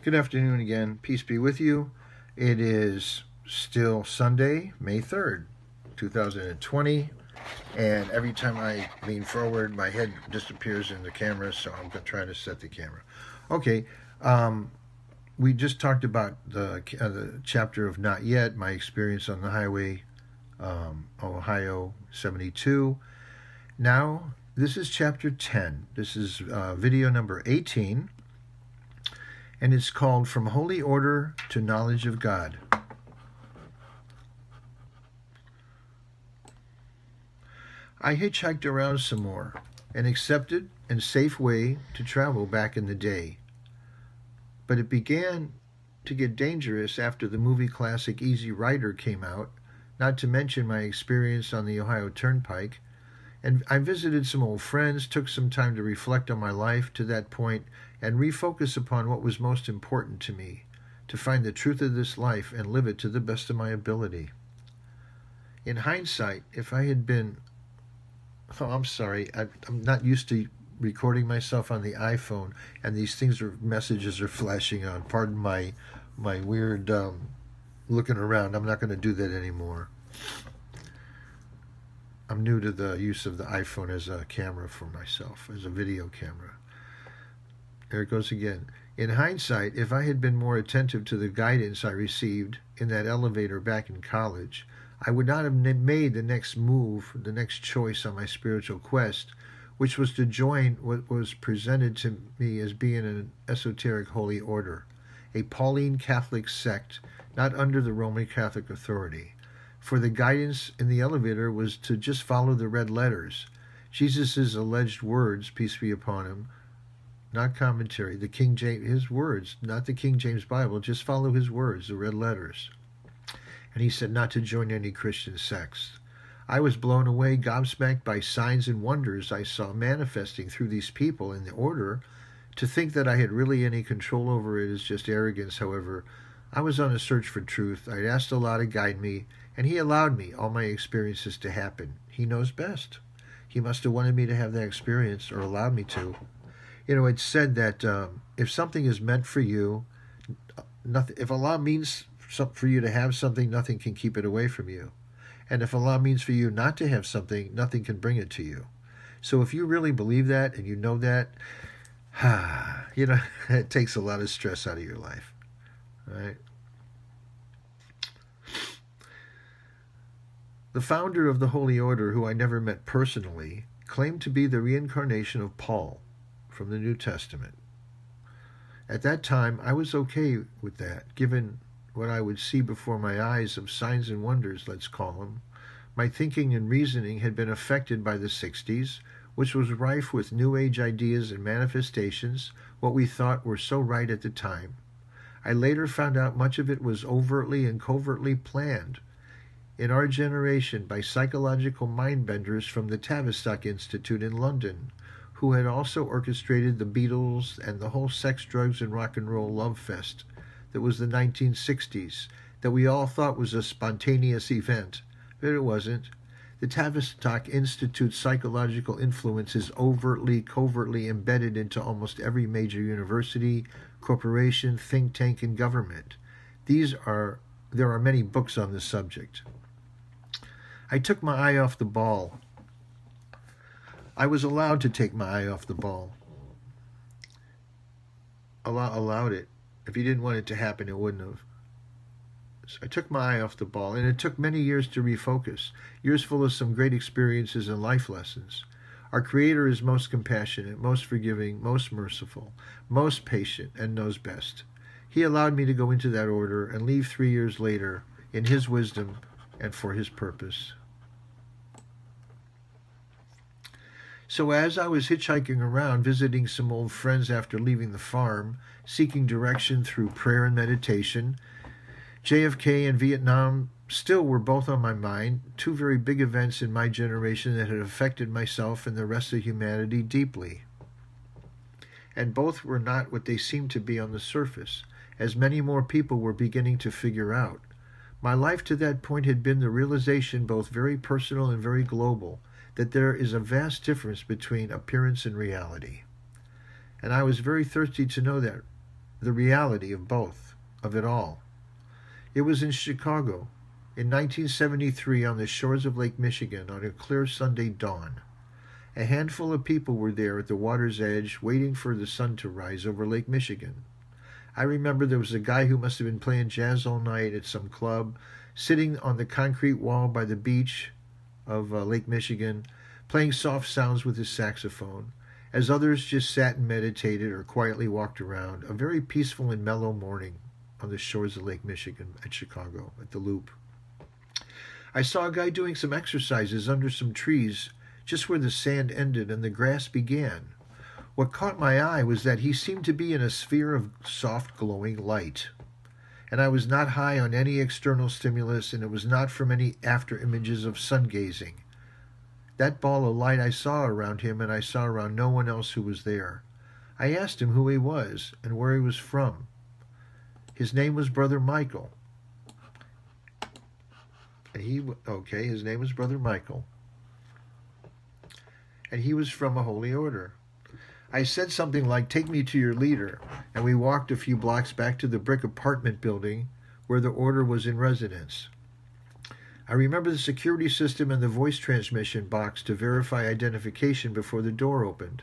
Good afternoon again. Peace be with you. It is still Sunday, May 3rd, 2020. And every time I lean forward, my head disappears in the camera, so I'm going to try to set the camera. Okay, we just talked about the chapter of Not Yet, my experience on the highway, Ohio 72. Now, this is chapter 10. This is video number 18. And it's called From Holy Order to Knowledge of God. I hitchhiked around some more, an accepted and safe way to travel back in the day. But it began to get dangerous after the movie classic Easy Rider came out, not to mention my experience on the Ohio Turnpike. And I visited some old friends, took some time to reflect on my life to that point, and refocus upon what was most important to me, to find the truth of this life and live it to the best of my ability. In hindsight, if I had been... Oh, I'm sorry. I'm not used to recording myself on the iPhone, and these messages are flashing on. Pardon my weird looking around. I'm not going to do that anymore. I'm new to the use of the iPhone as a camera for myself, as a video camera. There it goes again. In hindsight, if I had been more attentive to the guidance I received in that elevator back in college, I would not have made the next move, the next choice on my spiritual quest, which was to join what was presented to me as being an esoteric holy order, a Pauline Catholic sect not under the Roman Catholic authority. For the guidance in the elevator was to just follow the red letters. Jesus' alleged words, peace be upon him, not commentary, the King James, his words, not the King James Bible, just follow his words, the red letters. And he said not to join any Christian sects. I was blown away, gobsmacked by signs and wonders I saw manifesting through these people in the order. To think that I had really any control over it is just arrogance, however. I was on a search for truth. I'd asked Allah to guide me, and he allowed me, all my experiences to happen. He knows best. He must have wanted me to have that experience, or allowed me to. You know, it's said that if something is meant for you, if Allah means for you to have something, nothing can keep it away from you. And if Allah means for you not to have something, nothing can bring it to you. So if you really believe that and you know that, it takes a lot of stress out of your life. Right? The founder of the Holy Order, who I never met personally, claimed to be the reincarnation of Paul from the New Testament. At that time, I was okay with that, given what I would see before my eyes of signs and wonders, let's call them. My thinking and reasoning had been affected by the 60s, which was rife with New Age ideas and manifestations, what we thought were so right at the time. I later found out much of it was overtly and covertly planned in our generation by psychological mind-benders from the Tavistock Institute in London, who had also orchestrated the Beatles and the whole sex, drugs, and rock and roll love fest that was the 1960s, that we all thought was a spontaneous event, but it wasn't. The Tavistock Institute's psychological influence is overtly, covertly embedded into almost every major university, corporation, think tank, and government. There are many books on this subject. I took my eye off the ball. I was allowed to take my eye off the ball. Allah allowed it. If he didn't want it to happen, it wouldn't have. So I took my eye off the ball, and it took many years to refocus, years full of some great experiences and life lessons. Our Creator is most compassionate, most forgiving, most merciful, most patient, and knows best. He allowed me to go into that order and leave 3 years later in his wisdom and for his purpose. So as I was hitchhiking around, visiting some old friends after leaving the farm, seeking direction through prayer and meditation, JFK and Vietnam still were both on my mind, two very big events in my generation that had affected myself and the rest of humanity deeply. And both were not what they seemed to be on the surface, as many more people were beginning to figure out. My life to that point had been the realization, both very personal and very global, that there is a vast difference between appearance and reality. And I was very thirsty to know that the reality of both, of it all. It was in Chicago, in 1973, on the shores of Lake Michigan, on a clear Sunday dawn. A handful of people were there at the water's edge, waiting for the sun to rise over Lake Michigan. I remember there was a guy who must have been playing jazz all night at some club, sitting on the concrete wall by the beach of Lake Michigan, playing soft sounds with his saxophone, as others just sat and meditated or quietly walked around. A very peaceful and mellow morning on the shores of Lake Michigan at Chicago, at the Loop. I saw a guy doing some exercises under some trees just where the sand ended and the grass began. What caught my eye was that he seemed to be in a sphere of soft glowing light. And I was not high on any external stimulus, and it was not from any after images of sun gazing. That ball of light I saw around him, and I saw around no one else who was there. I asked him who he was and where he was from. His name was Brother Michael. And his name was Brother Michael. And he was from a holy order. I said something like, "Take me to your leader," and we walked a few blocks back to the brick apartment building where the order was in residence. I remember the security system and the voice transmission box to verify identification before the door opened.